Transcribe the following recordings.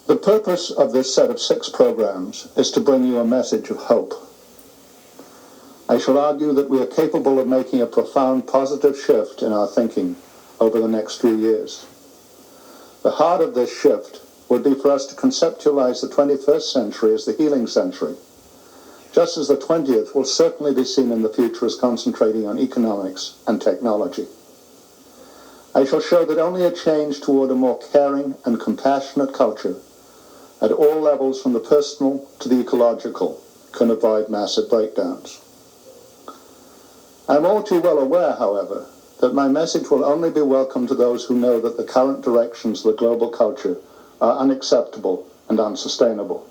The purpose of this set of 6 programs is to bring you a message of hope. I shall argue that we are capable of making a profound positive shift in our thinking over the next few years. The heart of this shift would be for us to conceptualize the 21st century as the healing century, just as the 20th will certainly be seen in the future as concentrating on economics and technology. I shall show that only a change toward a more caring and compassionate culture at all levels from the personal to the ecological can avoid massive breakdowns. I am all too well aware, however, that my message will only be welcome to those who know that the current directions of the global culture are unacceptable and unsustainable.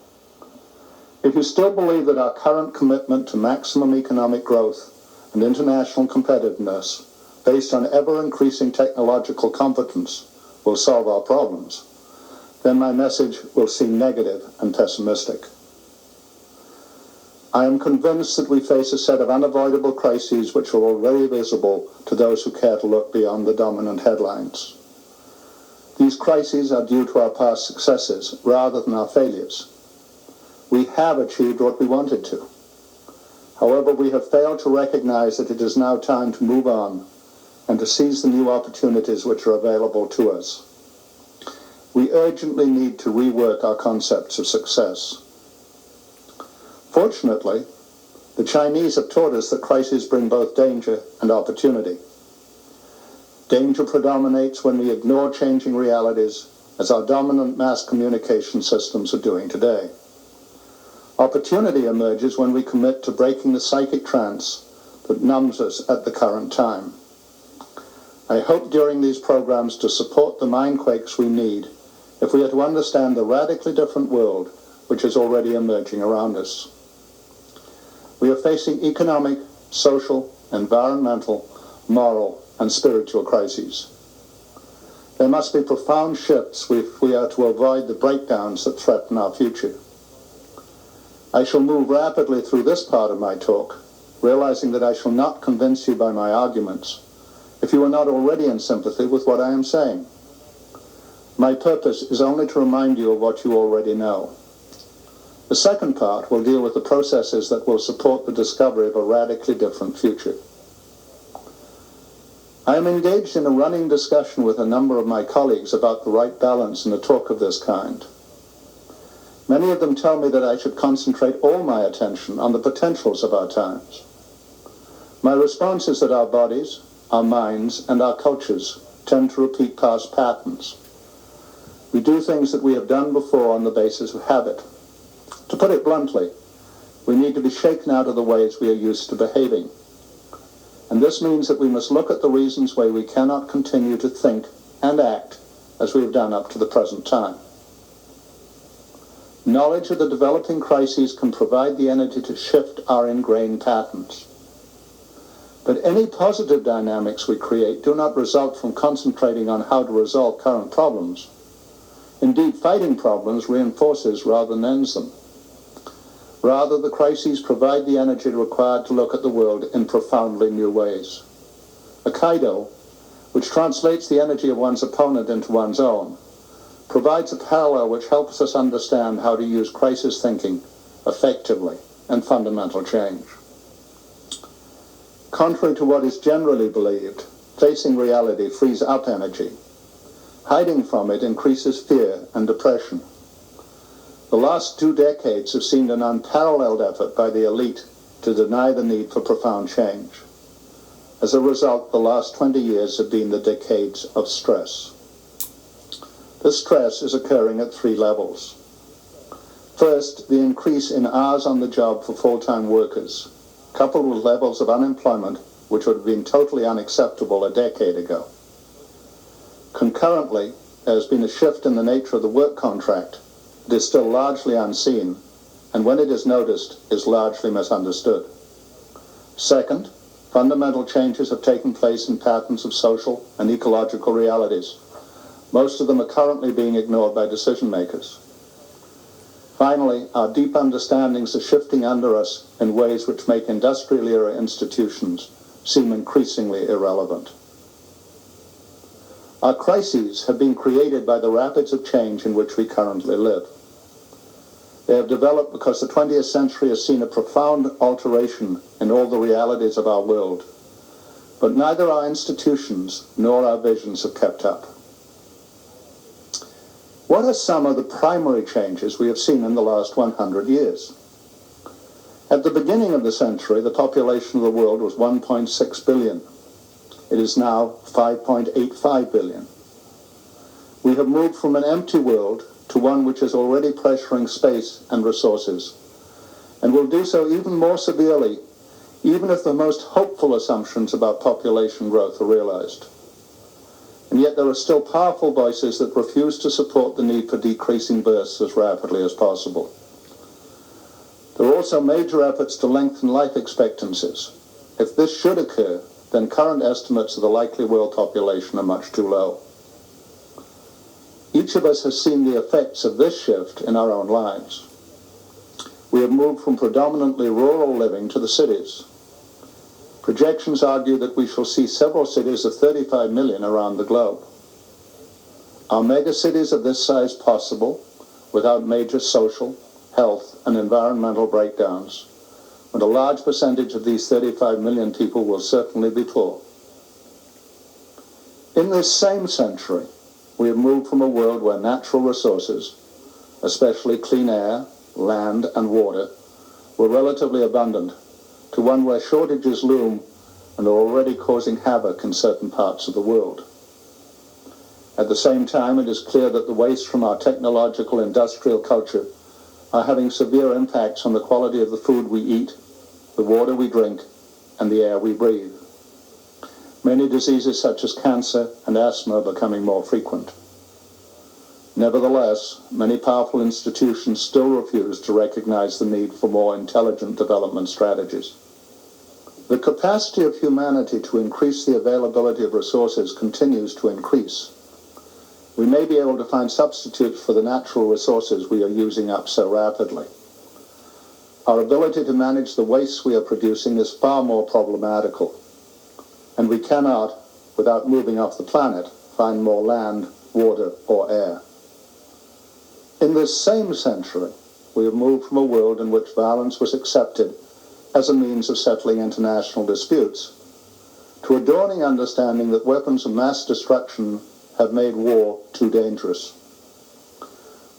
If you still believe that our current commitment to maximum economic growth and international competitiveness based on ever-increasing technological competence will solve our problems, then my message will seem negative and pessimistic. I am convinced that we face a set of unavoidable crises which are already visible to those who care to look beyond the dominant headlines. These crises are due to our past successes rather than our failures. We have achieved what we wanted to. However, we have failed to recognize that it is now time to move on and to seize the new opportunities which are available to us. We urgently need to rework our concepts of success. Fortunately, the Chinese have taught us that crises bring both danger and opportunity. Danger predominates when we ignore changing realities, as our dominant mass communication systems are doing today. Opportunity emerges when we commit to breaking the psychic trance that numbs us at the current time. I hope during these programs to support the mindquakes we need if we are to understand the radically different world which is already emerging around us. We are facing economic, social, environmental, moral, and spiritual crises. There must be profound shifts if we are to avoid the breakdowns that threaten our future. I shall move rapidly through this part of my talk, realizing that I shall not convince you by my arguments if you are not already in sympathy with what I am saying. My purpose is only to remind you of what you already know. The second part will deal with the processes that will support the discovery of a radically different future. I am engaged in a running discussion with a number of my colleagues about the right balance in a talk of this kind. Many of them tell me that I should concentrate all my attention on the potentials of our times. My response is that our bodies, our minds, and our cultures tend to repeat past patterns. We do things that we have done before on the basis of habit. To put it bluntly, we need to be shaken out of the ways we are used to behaving. And this means that we must look at the reasons why we cannot continue to think and act as we have done up to the present time. Knowledge of the developing crises can provide the energy to shift our ingrained patterns. But any positive dynamics we create do not result from concentrating on how to resolve current problems. Indeed, fighting problems reinforces rather than ends them. Rather, the crises provide the energy required to look at the world in profoundly new ways. Aikido, which translates the energy of one's opponent into one's own, provides a parallel which helps us understand how to use crisis thinking effectively in fundamental change. Contrary to what is generally believed, facing reality frees up energy. Hiding from it increases fear and depression. The last 2 decades have seen an unparalleled effort by the elite to deny the need for profound change. As a result, the last 20 years have been the decades of stress. This stress is occurring at 3 levels. First, the increase in hours on the job for full-time workers, coupled with levels of unemployment which would have been totally unacceptable a decade ago. Concurrently, there has been a shift in the nature of the work contract that is still largely unseen, and when it is noticed, is largely misunderstood. Second, fundamental changes have taken place in patterns of social and ecological realities. Most of them are currently being ignored by decision makers. Finally, our deep understandings are shifting under us in ways which make industrial-era institutions seem increasingly irrelevant. Our crises have been created by the rapids of change in which we currently live. They have developed because the 20th century has seen a profound alteration in all the realities of our world, but neither our institutions nor our visions have kept up. What are some of the primary changes we have seen in the last 100 years? At the beginning of the century, the population of the world was 1.6 billion. It is now 5.85 billion. We have moved from an empty world to one which is already pressuring space and resources, and will do so even more severely, even if the most hopeful assumptions about population growth are realized. And yet there are still powerful voices that refuse to support the need for decreasing births as rapidly as possible. There are also major efforts to lengthen life expectancies. If this should occur, then current estimates of the likely world population are much too low. Each of us has seen the effects of this shift in our own lives. We have moved from predominantly rural living to the cities. Projections argue that we shall see several cities of 35 million around the globe. Are megacities of this size possible without major social, health, and environmental breakdowns, when a large percentage of these 35 million people will certainly be poor? In this same century, we have moved from a world where natural resources, especially clean air, land, and water, were relatively abundant, to one where shortages loom and are already causing havoc in certain parts of the world. At the same time, it is clear that the waste from our technological industrial culture are having severe impacts on the quality of the food we eat, the water we drink, and the air we breathe. Many diseases such as cancer and asthma are becoming more frequent. Nevertheless, many powerful institutions still refuse to recognize the need for more intelligent development strategies. The capacity of humanity to increase the availability of resources continues to increase. We may be able to find substitutes for the natural resources we are using up so rapidly. Our ability to manage the waste we are producing is far more problematical, and we cannot, without moving off the planet, find more land, water, or air. In this same century, we have moved from a world in which violence was accepted as a means of settling international disputes to a dawning understanding that weapons of mass destruction have made war too dangerous.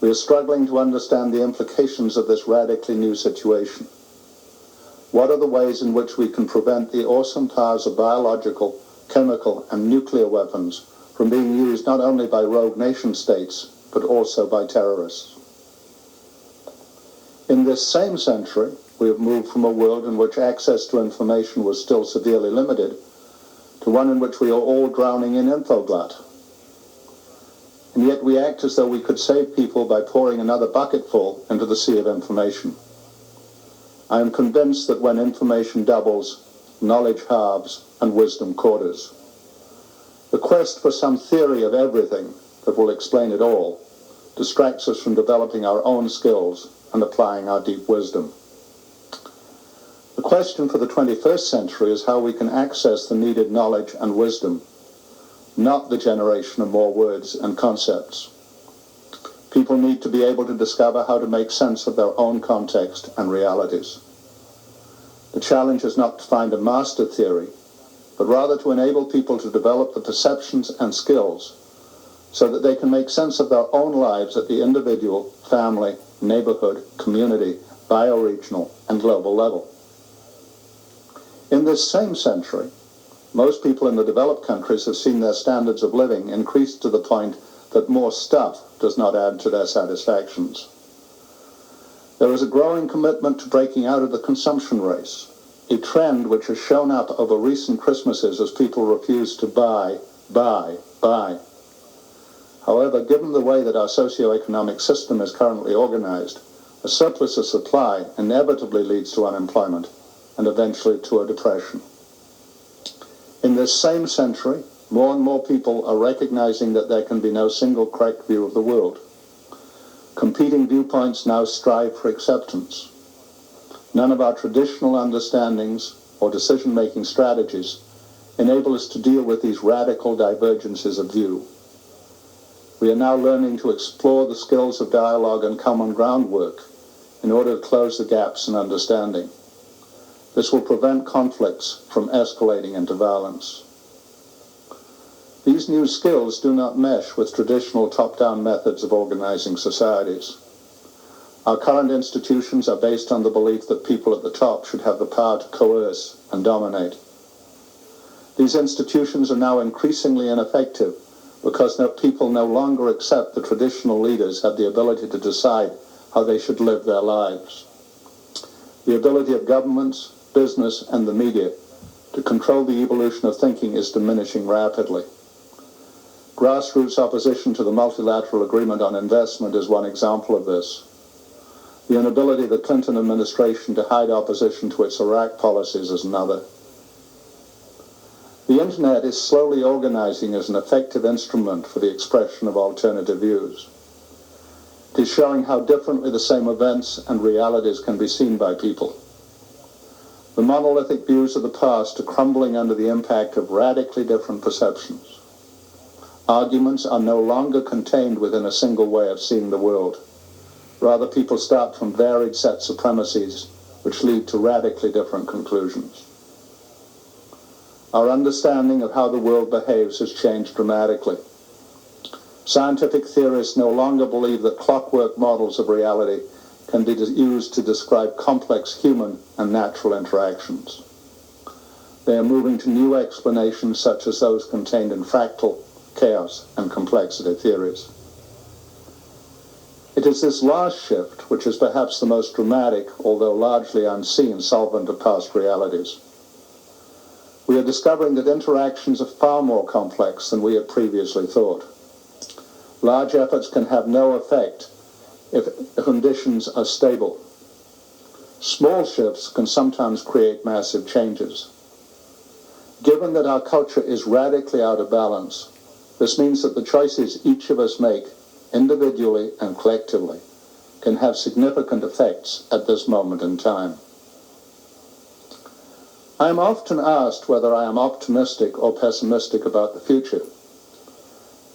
We are struggling to understand the implications of this radically new situation. What are the ways in which we can prevent the awesome powers of biological, chemical, and nuclear weapons from being used not only by rogue nation-states, but also by terrorists? In this same century, we have moved from a world in which access to information was still severely limited to one in which we are all drowning in infoglut. And yet we act as though we could save people by pouring another bucketful into the sea of information. I am convinced that when information doubles, knowledge halves, and wisdom quarters. The quest for some theory of everything that will explain it all distracts us from developing our own skills and applying our deep wisdom. The question for the 21st century is how we can access the needed knowledge and wisdom, not the generation of more words and concepts. People need to be able to discover how to make sense of their own context and realities. The challenge is not to find a master theory, but rather to enable people to develop the perceptions and skills so that they can make sense of their own lives at the individual, family, neighborhood, community, bioregional, and global level. In this same century, most people in the developed countries have seen their standards of living increase to the point that more stuff does not add to their satisfactions. There is a growing commitment to breaking out of the consumption race, a trend which has shown up over recent Christmases as people refuse to buy. However, given the way that our socio-economic system is currently organized, a surplus of supply inevitably leads to unemployment and eventually to a depression. In this same century, more and more people are recognizing that there can be no single correct view of the world. Competing viewpoints now strive for acceptance. None of our traditional understandings or decision-making strategies enable us to deal with these radical divergences of view. We are now learning to explore the skills of dialogue and common groundwork in order to close the gaps in understanding. This will prevent conflicts from escalating into violence. These new skills do not mesh with traditional top-down methods of organizing societies. Our current institutions are based on the belief that people at the top should have the power to coerce and dominate. These institutions are now increasingly ineffective because people no longer accept that traditional leaders have the ability to decide how they should live their lives. The ability of governments, business, and the media to control the evolution of thinking is diminishing rapidly. Grassroots opposition to the multilateral agreement on investment is one example of this. The inability of the Clinton administration to hide opposition to its Iraq policies is another. The Internet is slowly organizing as an effective instrument for the expression of alternative views. It is showing how differently the same events and realities can be seen by people. The monolithic views of the past are crumbling under the impact of radically different perceptions. Arguments are no longer contained within a single way of seeing the world. Rather, people start from varied sets of premises which lead to radically different conclusions. Our understanding of how the world behaves has changed dramatically. Scientific theorists no longer believe that clockwork models of reality can be used to describe complex human and natural interactions. They are moving to new explanations such as those contained in fractal, chaos, and complexity theories. It is this last shift which is perhaps the most dramatic, although largely unseen, solvent of past realities. We are discovering that interactions are far more complex than we had previously thought. Large efforts can have no effect if conditions are stable. Small shifts can sometimes create massive changes. Given that our culture is radically out of balance, this means that the choices each of us make, individually and collectively, can have significant effects at this moment in time. I am often asked whether I am optimistic or pessimistic about the future.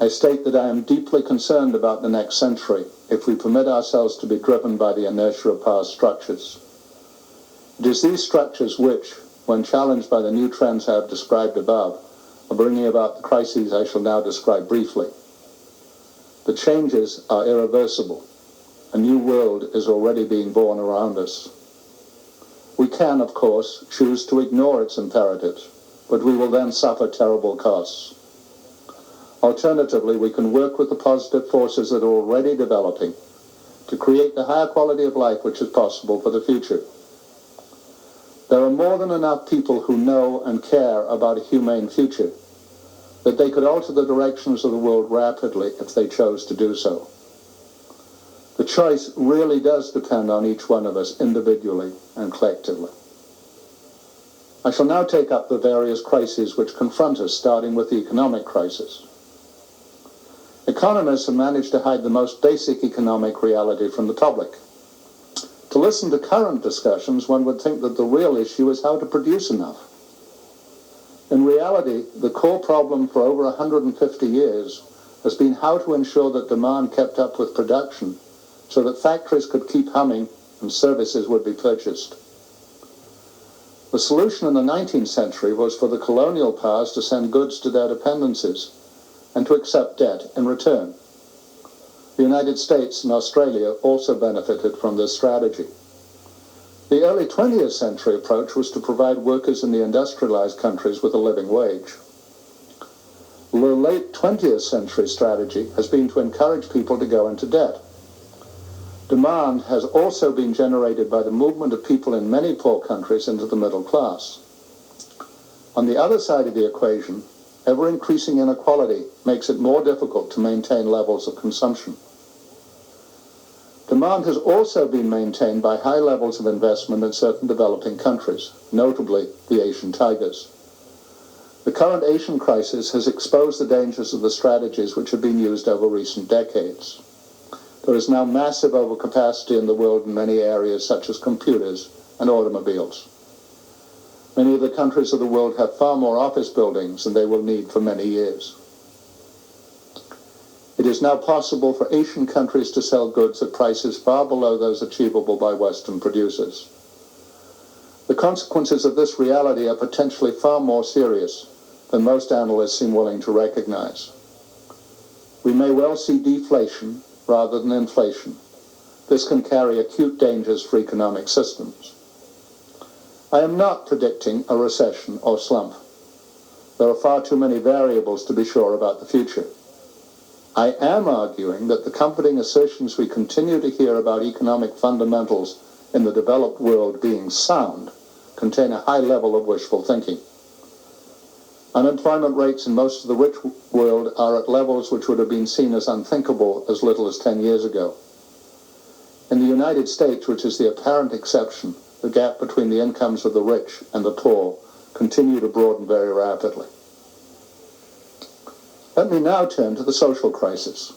I state that I am deeply concerned about the next century if we permit ourselves to be driven by the inertia of past structures. It is these structures which, when challenged by the new trends I have described above, are bringing about the crises I shall now describe briefly. The changes are irreversible. A new world is already being born around us. We can, of course, choose to ignore its imperatives, but we will then suffer terrible costs. Alternatively, we can work with the positive forces that are already developing to create the higher quality of life which is possible for the future. There are more than enough people who know and care about a humane future that they could alter the directions of the world rapidly if they chose to do so. The choice really does depend on each one of us individually and collectively. I shall now take up the various crises which confront us, starting with the economic crisis. Economists have managed to hide the most basic economic reality from the public. To listen to current discussions, one would think that the real issue is how to produce enough. In reality, the core problem for over 150 years has been how to ensure that demand kept up with production so that factories could keep humming and services would be purchased. The solution in the 19th century was for the colonial powers to send goods to their dependencies and to accept debt in return. The United States and Australia also benefited from this strategy. The early 20th century approach was to provide workers in the industrialized countries with a living wage. The late 20th century strategy has been to encourage people to go into debt. Demand has also been generated by the movement of people in many poor countries into the middle class. On the other side of the equation, ever-increasing inequality makes it more difficult to maintain levels of consumption. Demand has also been maintained by high levels of investment in certain developing countries, notably the Asian tigers. The current Asian crisis has exposed the dangers of the strategies which have been used over recent decades. There is now massive overcapacity in the world in many areas such as computers and automobiles. Many of the countries of the world have far more office buildings than they will need for many years. It is now possible for Asian countries to sell goods at prices far below those achievable by Western producers. The consequences of this reality are potentially far more serious than most analysts seem willing to recognize. We may well see deflation rather than inflation. This can carry acute dangers for economic systems. I am not predicting a recession or slump. There are far too many variables to be sure about the future. I am arguing that the comforting assertions we continue to hear about economic fundamentals in the developed world being sound contain a high level of wishful thinking. Unemployment rates in most of the rich world are at levels which would have been seen as unthinkable as little as 10 years ago. In the United States, which is the apparent exception, the gap between the incomes of the rich and the poor continue to broaden very rapidly. Let me now turn to the social crisis.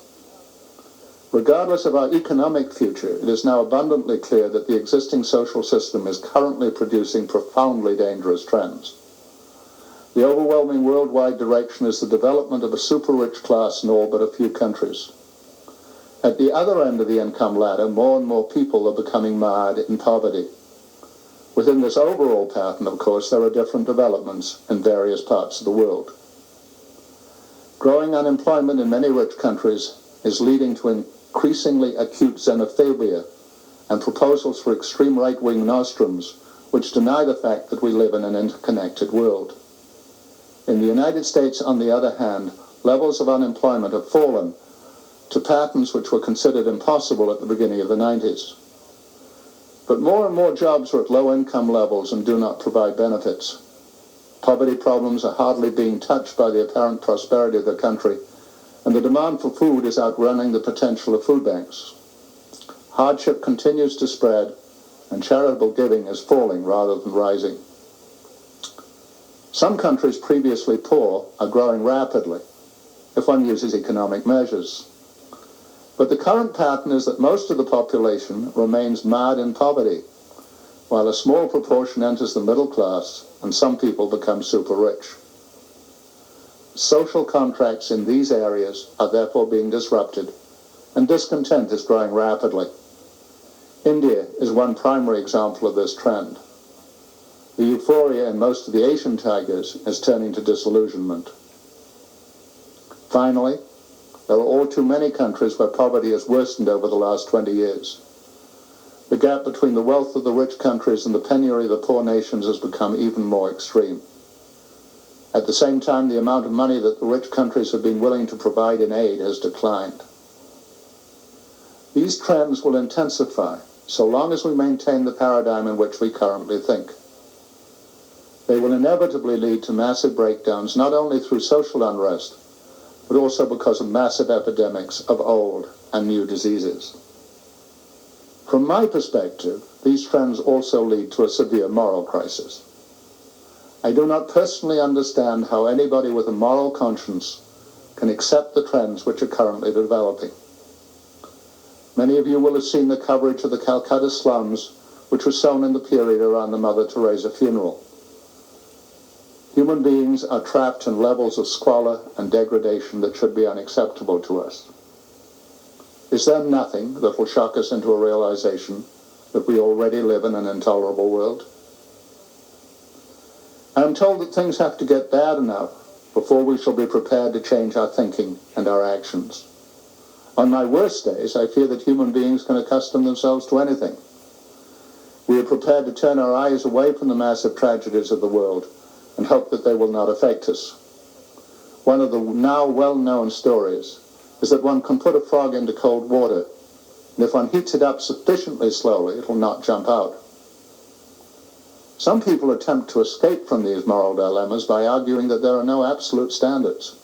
Regardless of our economic future, it is now abundantly clear that the existing social system is currently producing profoundly dangerous trends. The overwhelming worldwide direction is the development of a super-rich class in all but a few countries. At the other end of the income ladder, more and more people are becoming mired in poverty. Within this overall pattern, of course, there are different developments in various parts of the world. Growing unemployment in many rich countries is leading to increasingly acute xenophobia and proposals for extreme right-wing nostrums which deny the fact that we live in an interconnected world. In the United States, on the other hand, levels of unemployment have fallen to patterns which were considered impossible at the beginning of the 90s. But more and more jobs are at low income levels and do not provide benefits. Poverty problems are hardly being touched by the apparent prosperity of the country, and the demand for food is outrunning the potential of food banks. Hardship continues to spread, and charitable giving is falling rather than rising. Some countries previously poor are growing rapidly, if one uses economic measures. But the current pattern is that most of the population remains mired in poverty, while a small proportion enters the middle class and some people become super rich. Social contracts in these areas are therefore being disrupted, and discontent is growing rapidly. India is one primary example of this trend. The euphoria in most of the Asian tigers is turning to disillusionment. Finally, there are all too many countries where poverty has worsened over the last 20 years. The gap between the wealth of the rich countries and the penury of the poor nations has become even more extreme. At the same time, the amount of money that the rich countries have been willing to provide in aid has declined. These trends will intensify so long as we maintain the paradigm in which we currently think. They will inevitably lead to massive breakdowns, not only through social unrest, but also because of massive epidemics of old and new diseases. From my perspective, these trends also lead to a severe moral crisis. I do not personally understand how anybody with a moral conscience can accept the trends which are currently developing. Many of you will have seen the coverage of the Calcutta slums, which was shown in the period around the Mother Teresa funeral. Human beings are trapped in levels of squalor and degradation that should be unacceptable to us. Is there nothing that will shock us into a realization that we already live in an intolerable world? I am told that things have to get bad enough before we shall be prepared to change our thinking and our actions. On my worst days, I fear that human beings can accustom themselves to anything. We are prepared to turn our eyes away from the massive tragedies of the world and hope that they will not affect us. One of the now well-known stories is that one can put a frog into cold water, and if one heats it up sufficiently slowly, it will not jump out. Some people attempt to escape from these moral dilemmas by arguing that there are no absolute standards.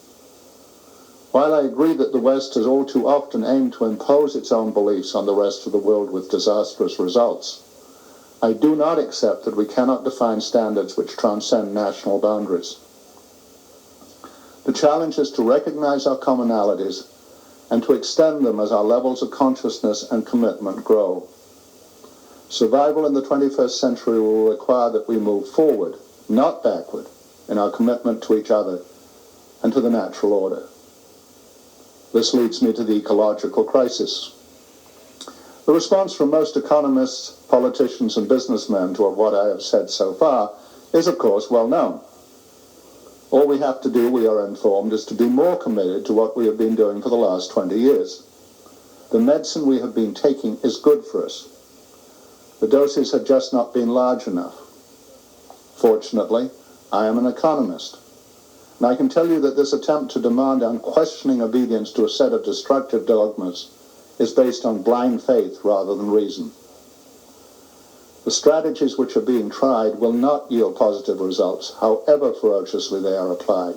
While I agree that the West has all too often aimed to impose its own beliefs on the rest of the world with disastrous results, I do not accept that we cannot define standards which transcend national boundaries. The challenge is to recognize our commonalities and to extend them as our levels of consciousness and commitment grow. Survival in the 21st century will require that we move forward, not backward, in our commitment to each other and to the natural order. This leads me to the ecological crisis. The response from most economists, politicians, and businessmen to what I have said so far is, of course, well known. All we have to do, we are informed, is to be more committed to what we have been doing for the last 20 years. The medicine we have been taking is good for us. The doses have just not been large enough. Fortunately, I am an economist, and I can tell you that this attempt to demand unquestioning obedience to a set of destructive dogmas is based on blind faith rather than reason. The strategies which are being tried will not yield positive results, however ferociously they are applied.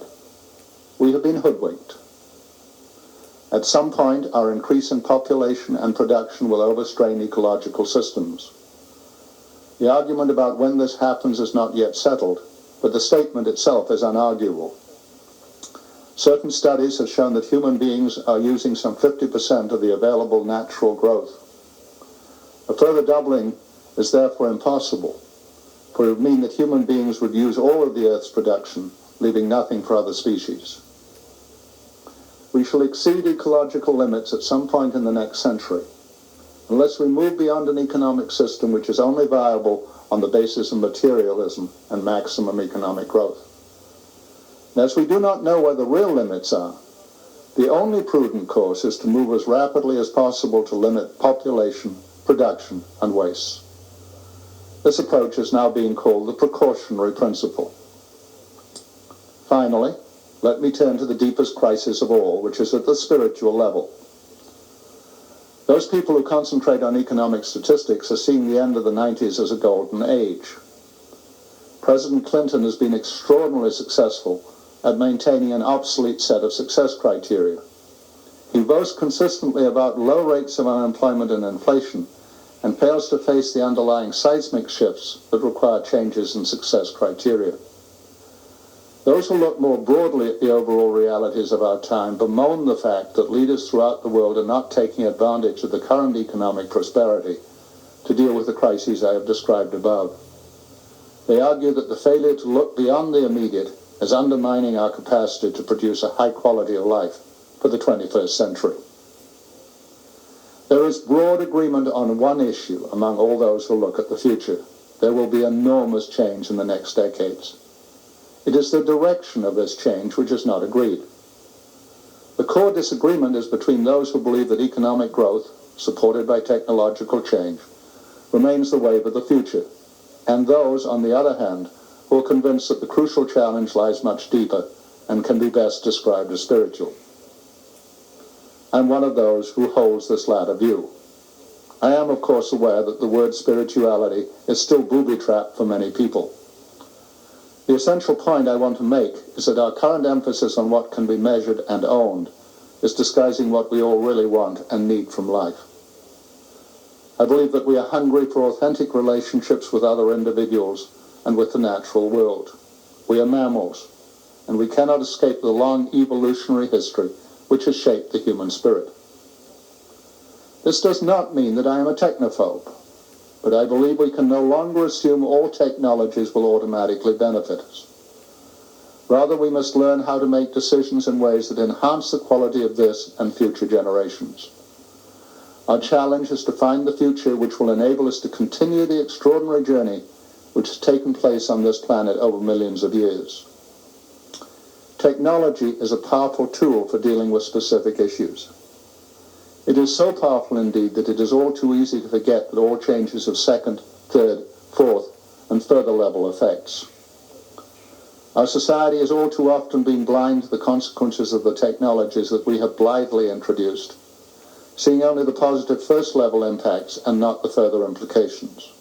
We have been hoodwinked. At some point, our increase in population and production will overstrain ecological systems. The argument about when this happens is not yet settled, but the statement itself is unarguable. Certain studies have shown that human beings are using some 50% of the available natural growth. A further doubling is therefore impossible, for it would mean that human beings would use all of the Earth's production, leaving nothing for other species. We shall exceed ecological limits at some point in the next century, unless we move beyond an economic system which is only viable on the basis of materialism and maximum economic growth. And as we do not know where the real limits are, the only prudent course is to move as rapidly as possible to limit population, production, and waste. This approach is now being called the precautionary principle. Finally, let me turn to the deepest crisis of all, which is at the spiritual level. Those people who concentrate on economic statistics are seeing the end of the 90s as a golden age. President Clinton has been extraordinarily successful at maintaining an obsolete set of success criteria. He boasts consistently about low rates of unemployment and inflation, and fails to face the underlying seismic shifts that require changes in success criteria. Those who look more broadly at the overall realities of our time bemoan the fact that leaders throughout the world are not taking advantage of the current economic prosperity to deal with the crises I have described above. They argue that the failure to look beyond the immediate is undermining our capacity to produce a high quality of life for the 21st century. There is broad agreement on one issue among all those who look at the future. There will be enormous change in the next decades. It is the direction of this change which is not agreed. The core disagreement is between those who believe that economic growth, supported by technological change, remains the wave of the future, and those, on the other hand, who are convinced that the crucial challenge lies much deeper and can be best described as spiritual. I'm one of those who holds this latter view. I am, of course, aware that the word spirituality is still booby-trapped for many people. The essential point I want to make is that our current emphasis on what can be measured and owned is disguising what we all really want and need from life. I believe that we are hungry for authentic relationships with other individuals and with the natural world. We are mammals, and we cannot escape the long evolutionary history which has shaped the human spirit. This does not mean that I am a technophobe, but I believe we can no longer assume all technologies will automatically benefit us. Rather, we must learn how to make decisions in ways that enhance the quality of this and future generations. Our challenge is to find the future which will enable us to continue the extraordinary journey which has taken place on this planet over millions of years. Technology is a powerful tool for dealing with specific issues. It is so powerful indeed that it is all too easy to forget that all changes have second, third, fourth, and further level effects. Our society has all too often been blind to the consequences of the technologies that we have blithely introduced, seeing only the positive first level impacts and not the further implications.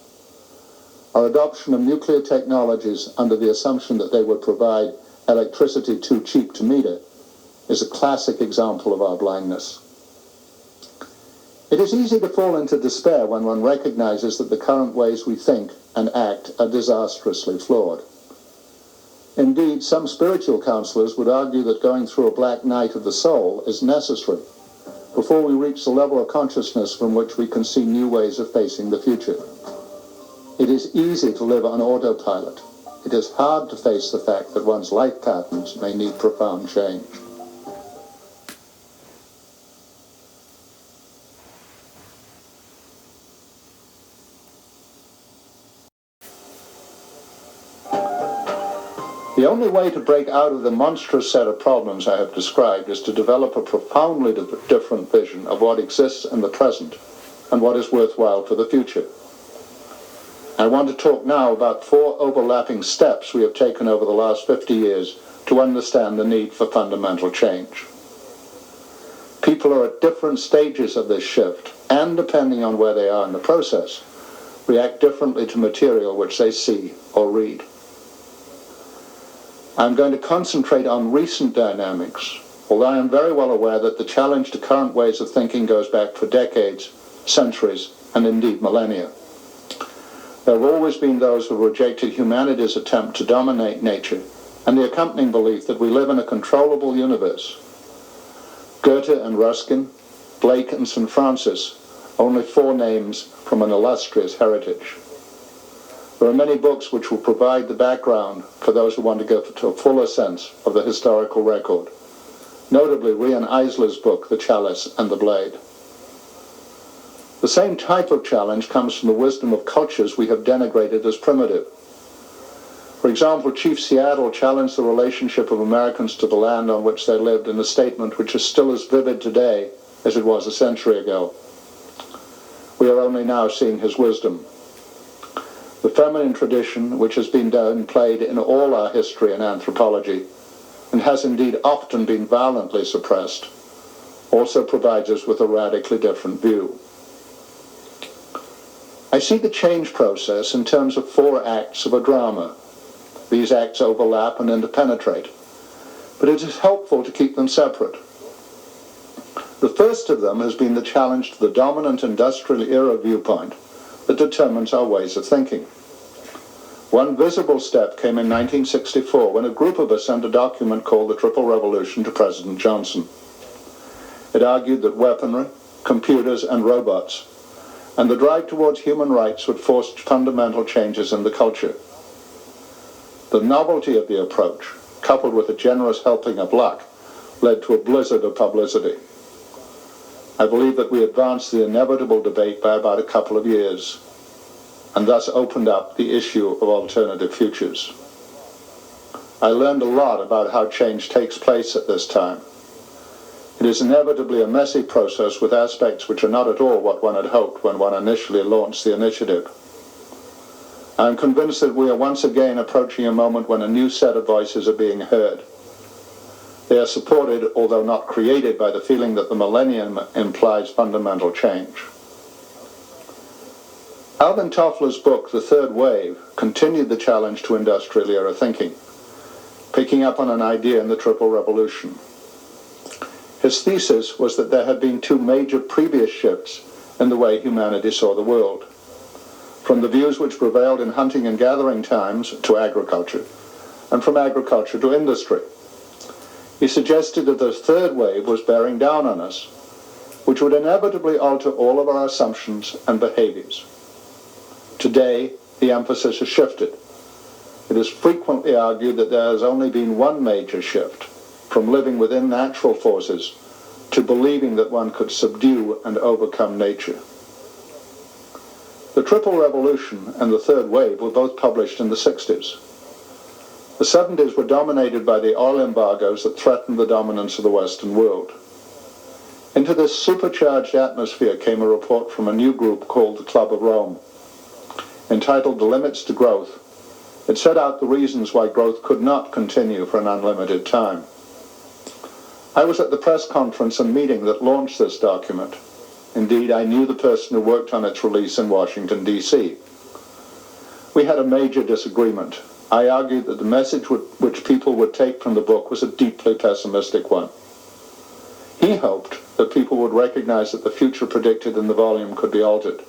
Our adoption of nuclear technologies under the assumption that they would provide electricity too cheap to meter is a classic example of our blindness. It is easy to fall into despair when one recognizes that the current ways we think and act are disastrously flawed. Indeed, some spiritual counselors would argue that going through a black night of the soul is necessary before we reach the level of consciousness from which we can see new ways of facing the future. It is easy to live on autopilot. It is hard to face the fact that one's life patterns may need profound change. The only way to break out of the monstrous set of problems I have described is to develop a profoundly different vision of what exists in the present and what is worthwhile for the future. I want to talk now about 4 overlapping steps we have taken over the last 50 years to understand the need for fundamental change. People are at different stages of this shift, and depending on where they are in the process, react differently to material which they see or read. I'm going to concentrate on recent dynamics, although I am very well aware that the challenge to current ways of thinking goes back for decades, centuries, and indeed millennia. There have always been those who rejected humanity's attempt to dominate nature and the accompanying belief that we live in a controllable universe. Goethe and Ruskin, Blake and St. Francis, only 4 names from an illustrious heritage. There are many books which will provide the background for those who want to get to a fuller sense of the historical record, notably Rian Eisler's book, The Chalice and the Blade. The same type of challenge comes from the wisdom of cultures we have denigrated as primitive. For example, Chief Seattle challenged the relationship of Americans to the land on which they lived in a statement which is still as vivid today as it was a century ago. We are only now seeing his wisdom. The feminine tradition, which has been downplayed in all our history and anthropology, and has indeed often been violently suppressed, also provides us with a radically different view. I see the change process in terms of 4 acts of a drama. These acts overlap and interpenetrate, but it is helpful to keep them separate. The first of them has been the challenge to the dominant industrial era viewpoint that determines our ways of thinking. One visible step came in 1964 when a group of us sent a document called The Triple Revolution to President Johnson. It argued that weaponry, computers, and robots, and the drive towards human rights would force fundamental changes in the culture. The novelty of the approach, coupled with a generous helping of luck, led to a blizzard of publicity. I believe that we advanced the inevitable debate by about a couple of years, and thus opened up the issue of alternative futures. I learned a lot about how change takes place at this time. It is inevitably a messy process with aspects which are not at all what one had hoped when one initially launched the initiative. I am convinced that we are once again approaching a moment when a new set of voices are being heard. They are supported, although not created, by the feeling that the millennium implies fundamental change. Alvin Toffler's book, The Third Wave, continued the challenge to industrial era thinking, picking up on an idea in the Triple Revolution. His thesis was that there had been 2 major previous shifts in the way humanity saw the world, from the views which prevailed in hunting and gathering times to agriculture, and from agriculture to industry. He suggested that the third wave was bearing down on us, which would inevitably alter all of our assumptions and behaviors. Today, the emphasis has shifted. It is frequently argued that there has only been one major shift, from living within natural forces to believing that one could subdue and overcome nature. The Triple Revolution and the Third Wave were both published in the 60s. The 70s were dominated by the oil embargoes that threatened the dominance of the Western world. Into this supercharged atmosphere came a report from a new group called the Club of Rome. Entitled The Limits to Growth, it set out the reasons why growth could not continue for an unlimited time. I was at the press conference and meeting that launched this document. Indeed, I knew the person who worked on its release in Washington, D.C. We had a major disagreement. I argued that the message which people would take from the book was a deeply pessimistic one. He hoped that people would recognize that the future predicted in the volume could be altered.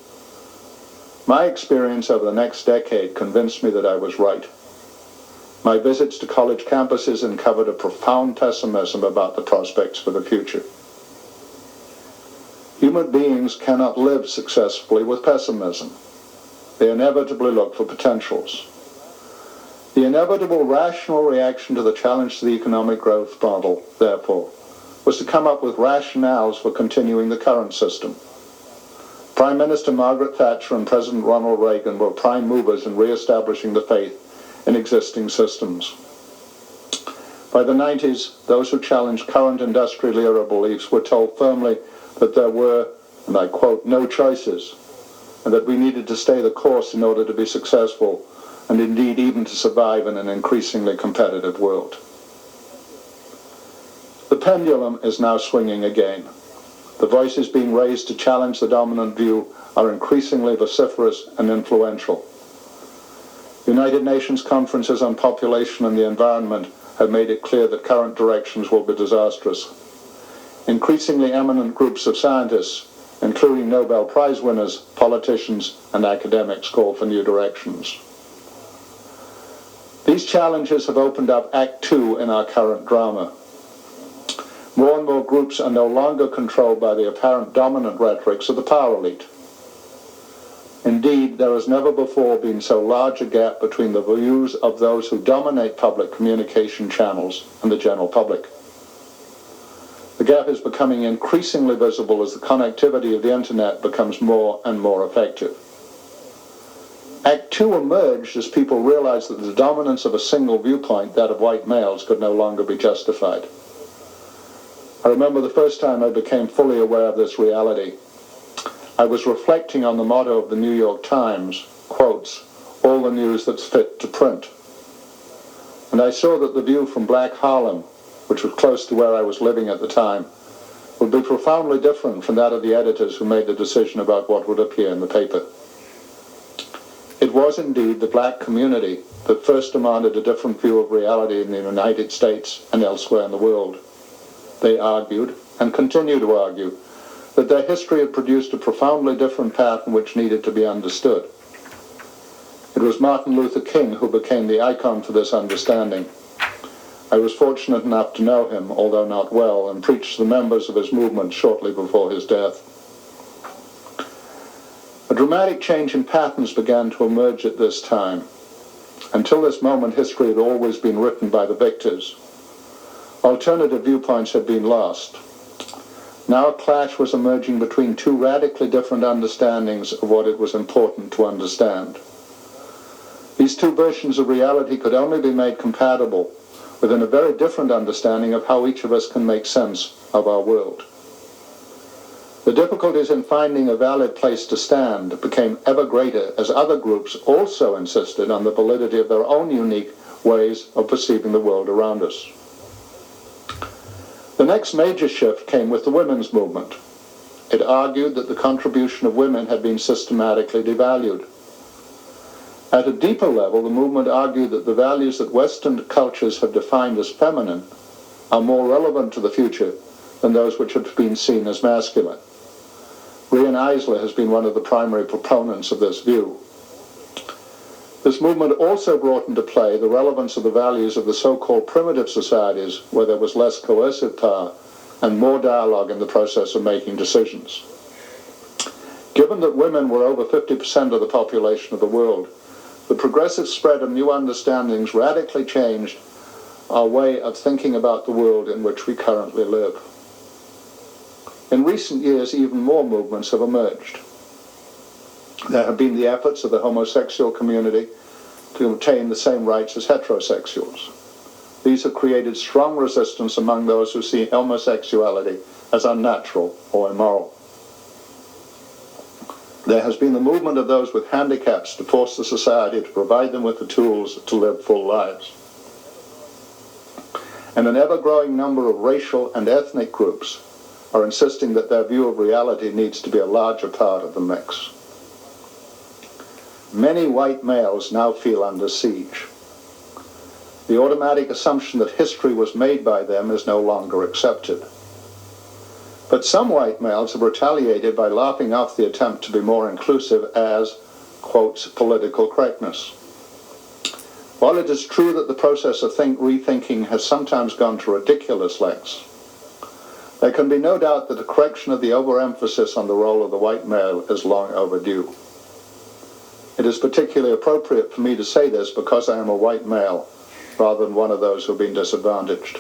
My experience over the next decade convinced me that I was right. My visits to college campuses uncovered a profound pessimism about the prospects for the future. Human beings cannot live successfully with pessimism. They inevitably look for potentials. The inevitable rational reaction to the challenge to the economic growth model, therefore, was to come up with rationales for continuing the current system. Prime Minister Margaret Thatcher and President Ronald Reagan were prime movers in re-establishing the faith in existing systems. By the 90s, those who challenged current industrial era beliefs were told firmly that there were, and I quote, no choices, and that we needed to stay the course in order to be successful, and indeed even to survive in an increasingly competitive world. The pendulum is now swinging again. The voices being raised to challenge the dominant view are increasingly vociferous and influential. United Nations conferences on population and the environment have made it clear that current directions will be disastrous. Increasingly eminent groups of scientists, including Nobel Prize winners, politicians, and academics, call for new directions. These challenges have opened up Act 2 in our current drama. More and more groups are no longer controlled by the apparent dominant rhetorics of the power elite. Indeed, there has never before been so large a gap between the views of those who dominate public communication channels and the general public. The gap is becoming increasingly visible as the connectivity of the internet becomes more and more effective. Act 2 emerged as people realized that the dominance of a single viewpoint, that of white males, could no longer be justified. I remember the first time I became fully aware of this reality. I was reflecting on the motto of the New York Times, quotes, all the news that's fit to print. And I saw that the view from Black Harlem, which was close to where I was living at the time, would be profoundly different from that of the editors who made the decision about what would appear in the paper. It was indeed the black community that first demanded a different view of reality in the United States and elsewhere in the world. They argued, and continue to argue, that their history had produced a profoundly different pattern which needed to be understood. It was Martin Luther King who became the icon for this understanding. I was fortunate enough to know him, although not well, and preached to the members of his movement shortly before his death. A dramatic change in patterns began to emerge at this time. Until this moment, history had always been written by the victors. Alternative viewpoints had been lost. Now a clash was emerging between two radically different understandings of what it was important to understand. These two versions of reality could only be made compatible within a very different understanding of how each of us can make sense of our world. The difficulties in finding a valid place to stand became ever greater as other groups also insisted on the validity of their own unique ways of perceiving the world around us. The next major shift came with the women's movement. It argued that the contribution of women had been systematically devalued. At a deeper level, the movement argued that the values that Western cultures have defined as feminine are more relevant to the future than those which have been seen as masculine. Rian Eisler has been one of the primary proponents of this view. This movement also brought into play the relevance of the values of the so-called primitive societies where there was less coercive power and more dialogue in the process of making decisions. Given that women were over 50% of the population of the world, the progressive spread of new understandings radically changed our way of thinking about the world in which we currently live. In recent years, even more movements have emerged. There have been the efforts of the homosexual community to obtain the same rights as heterosexuals. These have created strong resistance among those who see homosexuality as unnatural or immoral. There has been the movement of those with handicaps to force the society to provide them with the tools to live full lives. And an ever-growing number of racial and ethnic groups are insisting that their view of reality needs to be a larger part of the mix. Many white males now feel under siege. The automatic assumption that history was made by them is no longer accepted. But some white males have retaliated by laughing off the attempt to be more inclusive as, quotes, political correctness. While it is true that the process of rethinking has sometimes gone to ridiculous lengths, there can be no doubt that the correction of the overemphasis on the role of the white male is long overdue. It is particularly appropriate for me to say this because I am a white male, rather than one of those who have been disadvantaged.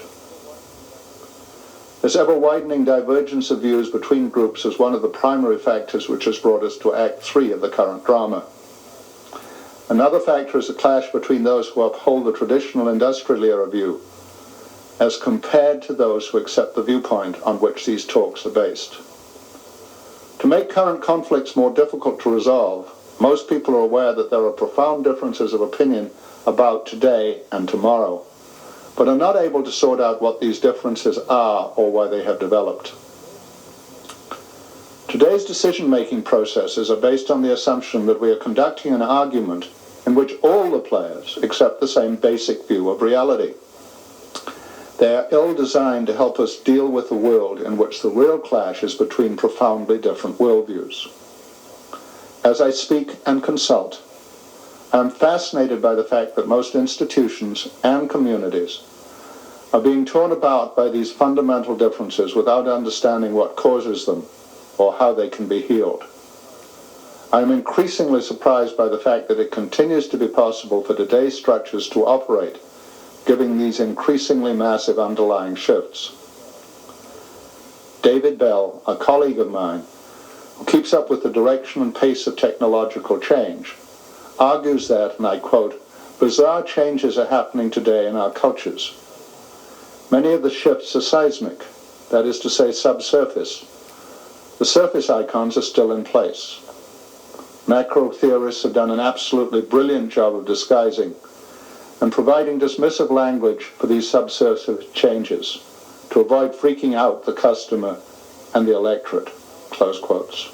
This ever-widening divergence of views between groups is one of the primary factors which has brought us to Act 3 of the current drama. Another factor is the clash between those who uphold the traditional industrial era view as compared to those who accept the viewpoint on which these talks are based. To make current conflicts more difficult to resolve, most people are aware that there are profound differences of opinion about today and tomorrow, but are not able to sort out what these differences are or why they have developed. Today's decision-making processes are based on the assumption that we are conducting an argument in which all the players accept the same basic view of reality. They are ill-designed to help us deal with a world in which the real clash is between profoundly different worldviews. As I speak and consult, I am fascinated by the fact that most institutions and communities are being torn about by these fundamental differences without understanding what causes them or how they can be healed. I am increasingly surprised by the fact that it continues to be possible for today's structures to operate, given these increasingly massive underlying shifts. David Bell, a colleague of mine, who keeps up with the direction and pace of technological change, argues that, and I quote, "bizarre changes are happening today in our cultures. Many of the shifts are seismic, that is to say subsurface. The surface icons are still in place. Macro theorists have done an absolutely brilliant job of disguising and providing dismissive language for these subsurface changes to avoid freaking out the customer and the electorate," close quotes.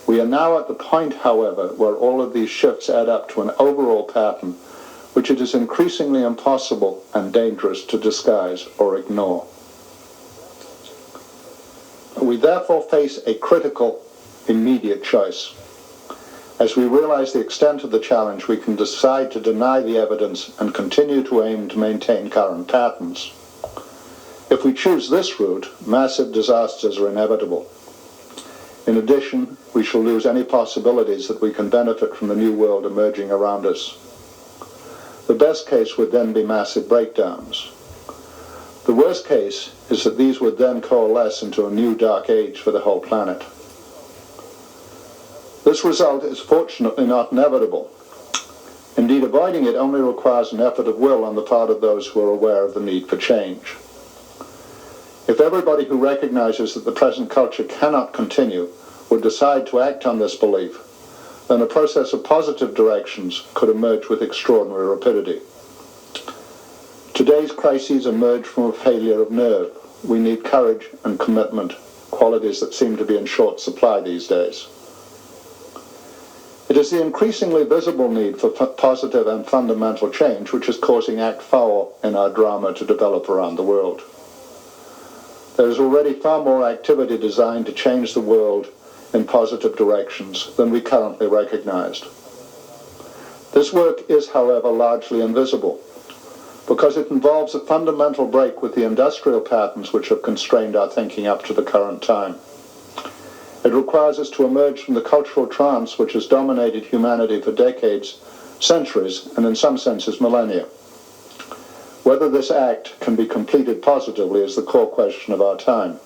We are now at the point, however, where all of these shifts add up to an overall pattern which it is increasingly impossible and dangerous to disguise or ignore. We therefore face a critical, immediate choice. As we realize the extent of the challenge, we can decide to deny the evidence and continue to aim to maintain current patterns. If we choose this route, massive disasters are inevitable. In addition, we shall lose any possibilities that we can benefit from the new world emerging around us. The best case would then be massive breakdowns. The worst case is that these would then coalesce into a new dark age for the whole planet. This result is fortunately not inevitable. Indeed, avoiding it only requires an effort of will on the part of those who are aware of the need for change. If everybody who recognizes that the present culture cannot continue would decide to act on this belief, then a process of positive directions could emerge with extraordinary rapidity. Today's crises emerge from a failure of nerve. We need courage and commitment, qualities that seem to be in short supply these days. It is the increasingly visible need for positive and fundamental change which is causing Act 4 in our drama to develop around the world. There is already far more activity designed to change the world in positive directions than we currently recognized. This work is, however, largely invisible, because it involves a fundamental break with the industrial patterns which have constrained our thinking up to the current time. It requires us to emerge from the cultural trance which has dominated humanity for decades, centuries, and in some senses millennia. Whether this act can be completed positively is the core question of our time.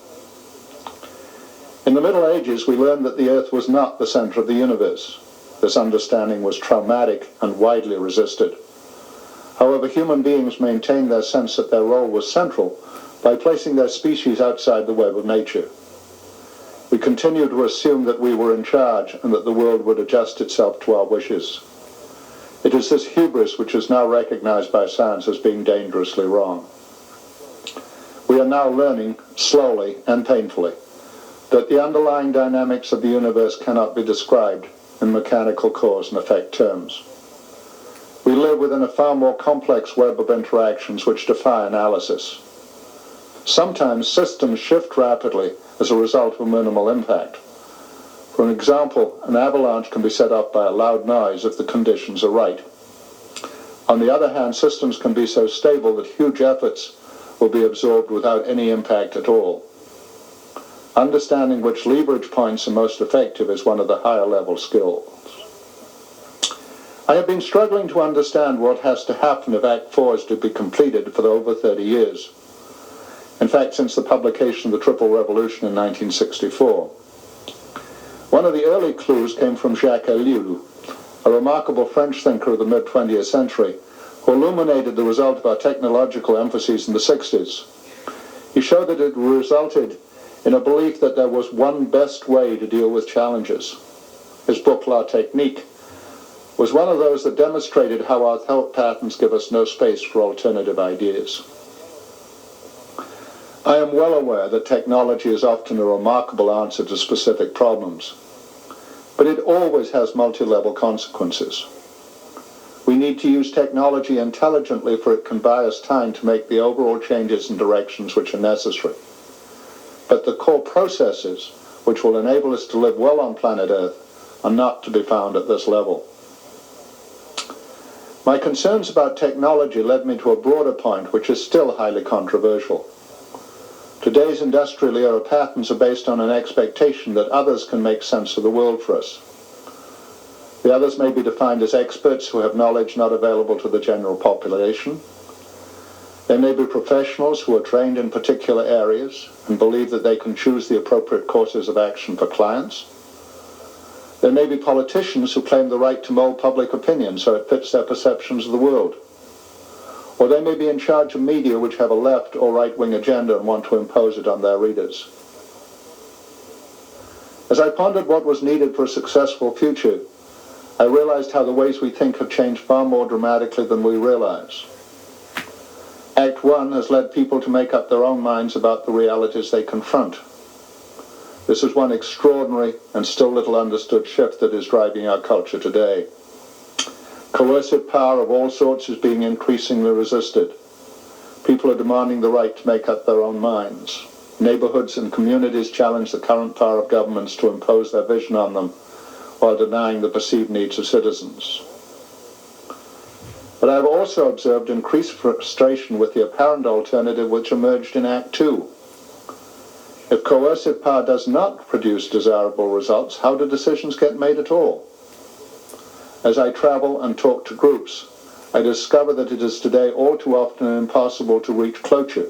In the Middle Ages, we learned that the Earth was not the center of the universe. This understanding was traumatic and widely resisted. However, human beings maintained their sense that their role was central by placing their species outside the web of nature. We continue to assume that we were in charge and that the world would adjust itself to our wishes. It is this hubris which is now recognized by science as being dangerously wrong. We are now learning, slowly and painfully, that the underlying dynamics of the universe cannot be described in mechanical cause and effect terms. We live within a far more complex web of interactions which defy analysis. Sometimes systems shift rapidly as a result of minimal impact. For an example, an avalanche can be set off by a loud noise if the conditions are right. On the other hand, systems can be so stable that huge efforts will be absorbed without any impact at all. Understanding which leverage points are most effective is one of the higher level skills. I have been struggling to understand what has to happen if Act 4 is to be completed for over 30 years. In fact, since the publication of the Triple Revolution in 1964. One of the early clues came from Jacques Ellul, a remarkable French thinker of the mid-20th century, who illuminated the result of our technological emphases in the 60s. He showed that it resulted in a belief that there was one best way to deal with challenges. His book, La Technique, was one of those that demonstrated how our thought patterns give us no space for alternative ideas. I am well aware that technology is often a remarkable answer to specific problems, but it always has multi-level consequences. We need to use technology intelligently, for it can buy us time to make the overall changes and directions which are necessary. But the core processes which will enable us to live well on planet Earth are not to be found at this level. My concerns about technology led me to a broader point which is still highly controversial. Today's industrial era patterns are based on an expectation that others can make sense of the world for us. The others may be defined as experts who have knowledge not available to the general population. They may be professionals who are trained in particular areas and believe that they can choose the appropriate courses of action for clients. There may be politicians who claim the right to mold public opinion so it fits their perceptions of the world. Or they may be in charge of media which have a left or right-wing agenda and want to impose it on their readers. As I pondered what was needed for a successful future, I realized how the ways we think have changed far more dramatically than we realize. Act 1 has led people to make up their own minds about the realities they confront. This is one extraordinary and still little understood shift that is driving our culture today. Coercive power of all sorts is being increasingly resisted. People are demanding the right to make up their own minds. Neighborhoods and communities challenge the current power of governments to impose their vision on them while denying the perceived needs of citizens. But I have also observed increased frustration with the apparent alternative which emerged in Act 2. If coercive power does not produce desirable results, how do decisions get made at all? As I travel and talk to groups, I discover that it is today all too often impossible to reach closure.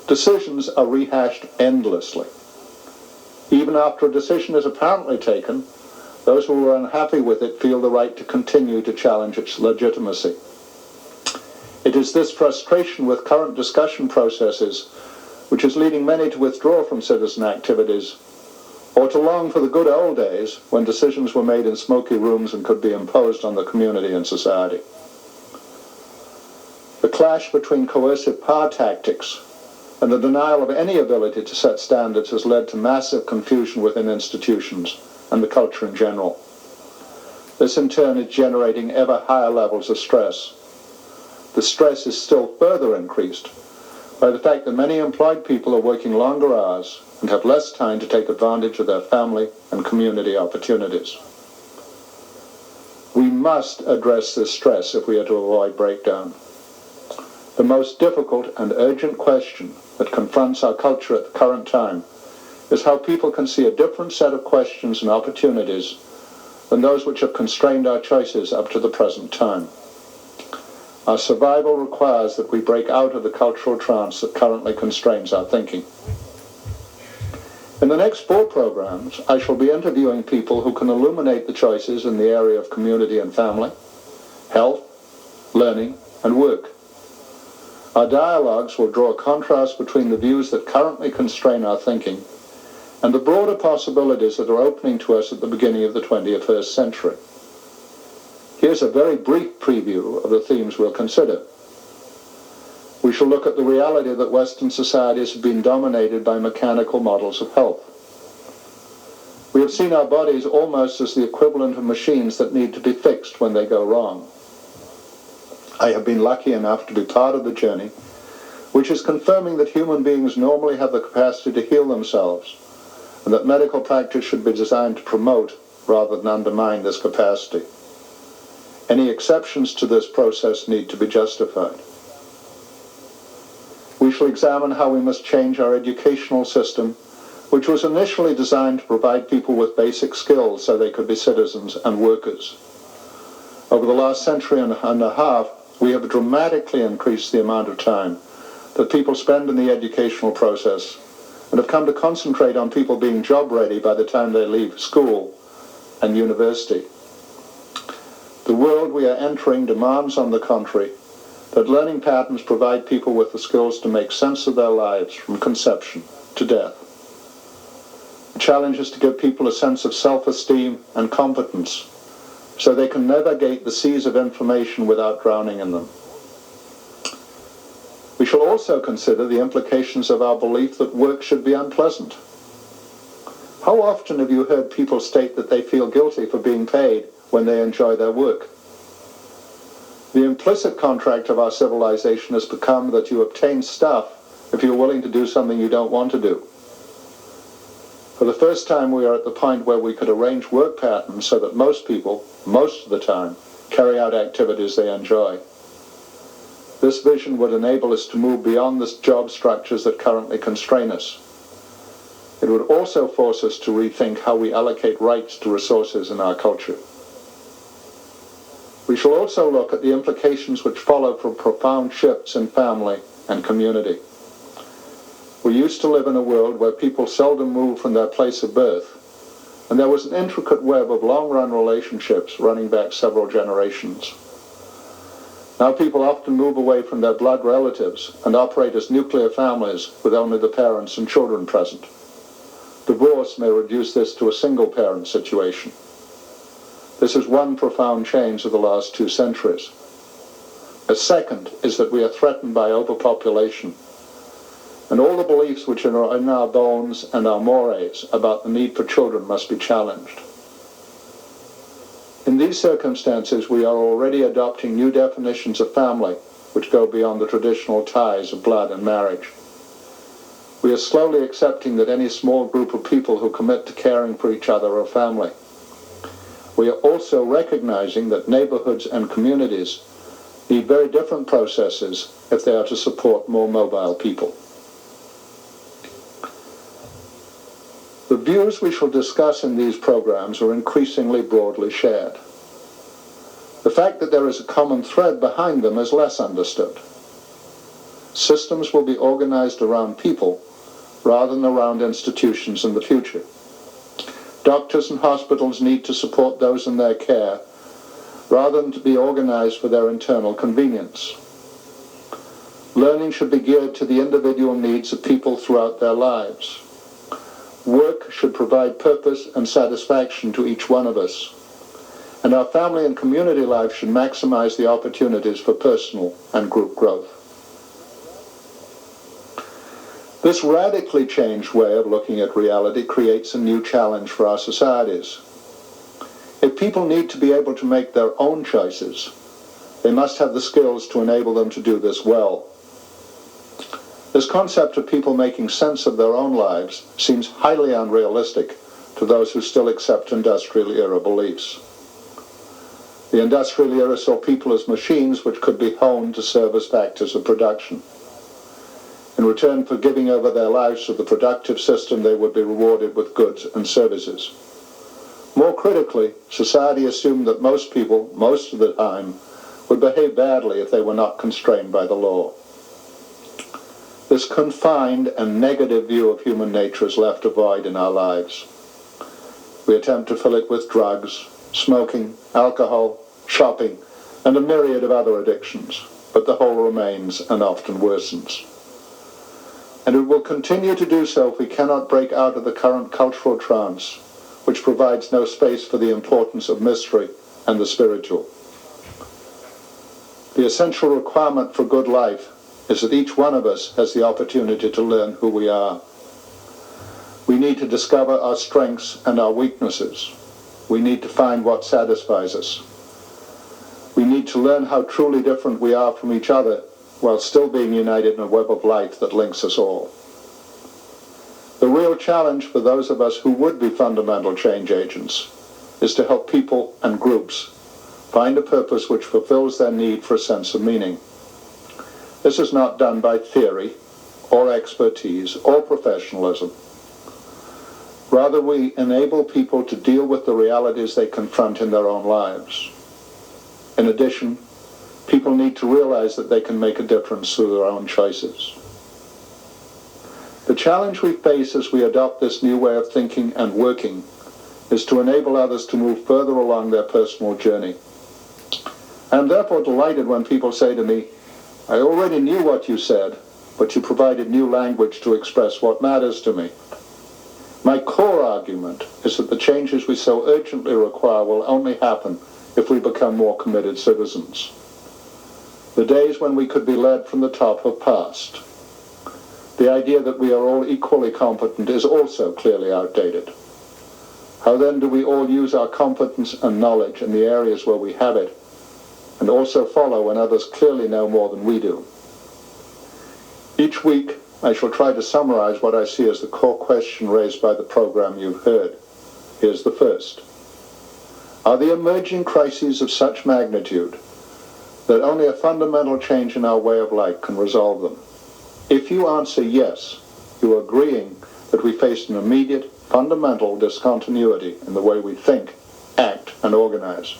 Decisions are rehashed endlessly. Even after a decision is apparently taken, those who are unhappy with it feel the right to continue to challenge its legitimacy. It is this frustration with current discussion processes which is leading many to withdraw from citizen activities, or to long for the good old days when decisions were made in smoky rooms and could be imposed on the community and society. The clash between coercive power tactics and the denial of any ability to set standards has led to massive confusion within institutions and the culture in general. This in turn is generating ever higher levels of stress. The stress is still further increased by the fact that many employed people are working longer hours and have less time to take advantage of their family and community opportunities. We must address this stress if we are to avoid breakdown. The most difficult and urgent question that confronts our culture at the current time is how people can see a different set of questions and opportunities than those which have constrained our choices up to the present time. Our survival requires that we break out of the cultural trance that currently constrains our thinking. In the next 4 programs, I shall be interviewing people who can illuminate the choices in the area of community and family, health, learning, and work. Our dialogues will draw a contrast between the views that currently constrain our thinking and the broader possibilities that are opening to us at the beginning of the 21st century. Here's a very brief preview of the themes we'll consider. We shall look at the reality that Western societies have been dominated by mechanical models of health. We have seen our bodies almost as the equivalent of machines that need to be fixed when they go wrong. I have been lucky enough to be part of the journey, which is confirming that human beings normally have the capacity to heal themselves, and that medical practice should be designed to promote rather than undermine this capacity. Any exceptions to this process need to be justified. We shall examine how we must change our educational system, which was initially designed to provide people with basic skills so they could be citizens and workers. Over the last century and a half, we have dramatically increased the amount of time that people spend in the educational process and have come to concentrate on people being job ready by the time they leave school and university. The world we are entering demands, on the contrary, that learning patterns provide people with the skills to make sense of their lives from conception to death. The challenge is to give people a sense of self-esteem and competence so they can navigate the seas of information without drowning in them. We shall also consider the implications of our belief that work should be unpleasant. How often have you heard people state that they feel guilty for being paid when they enjoy their work? The implicit contract of our civilization has become that you obtain stuff if you're willing to do something you don't want to do. For the first time, we are at the point where we could arrange work patterns so that most people, most of the time, carry out activities they enjoy. This vision would enable us to move beyond the job structures that currently constrain us. It would also force us to rethink how we allocate rights to resources in our culture. We shall also look at the implications which follow from profound shifts in family and community. We used to live in a world where people seldom moved from their place of birth, and there was an intricate web of long-run relationships running back several generations. Now people often move away from their blood relatives and operate as nuclear families with only the parents and children present. Divorce may reduce this to a single-parent situation. This is one profound change of the last 2 centuries. A second is that we are threatened by overpopulation, and all the beliefs which are in our bones and our mores about the need for children must be challenged. In these circumstances, we are already adopting new definitions of family which go beyond the traditional ties of blood and marriage. We are slowly accepting that any small group of people who commit to caring for each other are family. We are also recognizing that neighborhoods and communities need very different processes if they are to support more mobile people. The views we shall discuss in these programs are increasingly broadly shared. The fact that there is a common thread behind them is less understood. Systems will be organized around people rather than around institutions in the future. Doctors and hospitals need to support those in their care rather than to be organized for their internal convenience. Learning should be geared to the individual needs of people throughout their lives. Work should provide purpose and satisfaction to each one of us, and our family and community life should maximize the opportunities for personal and group growth. This radically changed way of looking at reality creates a new challenge for our societies. If people need to be able to make their own choices, they must have the skills to enable them to do this well. This concept of people making sense of their own lives seems highly unrealistic to those who still accept industrial era beliefs. The industrial era saw people as machines which could be honed to serve as factors of production. In return for giving over their lives to the productive system, they would be rewarded with goods and services. More critically, society assumed that most people, most of the time, would behave badly if they were not constrained by the law. This confined and negative view of human nature has left a void in our lives. We attempt to fill it with drugs, smoking, alcohol, shopping, and a myriad of other addictions, but the whole remains and often worsens. And it will continue to do so if we cannot break out of the current cultural trance, which provides no space for the importance of mystery and the spiritual. The essential requirement for good life is that each one of us has the opportunity to learn who we are. We need to discover our strengths and our weaknesses. We need to find what satisfies us. We need to learn how truly different we are from each other while still being united in a web of life that links us all. The real challenge for those of us who would be fundamental change agents is to help people and groups find a purpose which fulfills their need for a sense of meaning. This is not done by theory or expertise or professionalism. Rather, we enable people to deal with the realities they confront in their own lives. In addition, people need to realize that they can make a difference through their own choices. The challenge we face as we adopt this new way of thinking and working is to enable others to move further along their personal journey. I am therefore delighted when people say to me, I already knew what you said, but you provided new language to express what matters to me. My core argument is that the changes we so urgently require will only happen if we become more committed citizens. The days when we could be led from the top have passed. The idea that we are all equally competent is also clearly outdated. How then do we all use our competence and knowledge in the areas where we have it, and also follow when others clearly know more than we do? Each week, I shall try to summarize what I see as the core question raised by the program you've heard. Here's the first. Are the emerging crises of such magnitude that only a fundamental change in our way of life can resolve them? If you answer yes, you are agreeing that we face an immediate, fundamental discontinuity in the way we think, act, and organize.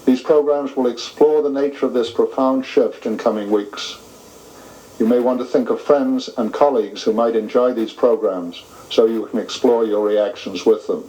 These programs will explore the nature of this profound shift in coming weeks. You may want to think of friends and colleagues who might enjoy these programs so you can explore your reactions with them.